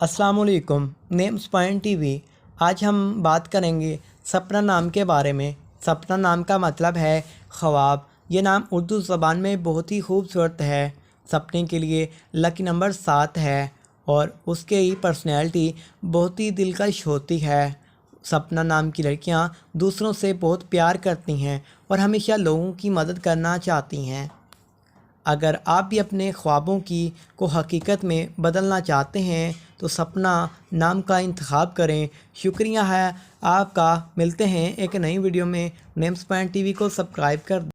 अस्सलामुअलैकुम। Names point TV. आज हम बात करेंगे सपना नाम के बारे में। सपना नाम का मतलब है ख्वाब। ये नाम उर्दू ज़बान में बहुत ही खूबसूरत है। सपने के लिए लकी नंबर 7 है और उसके ही पर्सनैलिटी बहुत ही दिलकश होती है। सपना नाम की लड़कियां दूसरों से बहुत प्यार करती हैं और हमेशा लोगों की मदद करना चाहती हैं। अगर आप भी अपने ख्वाबों की को हकीकत में बदलना चाहते हैं तो सपना नाम का इंतखाब करें। शुक्रिया है आपका। मिलते हैं एक नई वीडियो में। नेम्स पॉइंट टीवी को सब्सक्राइब कर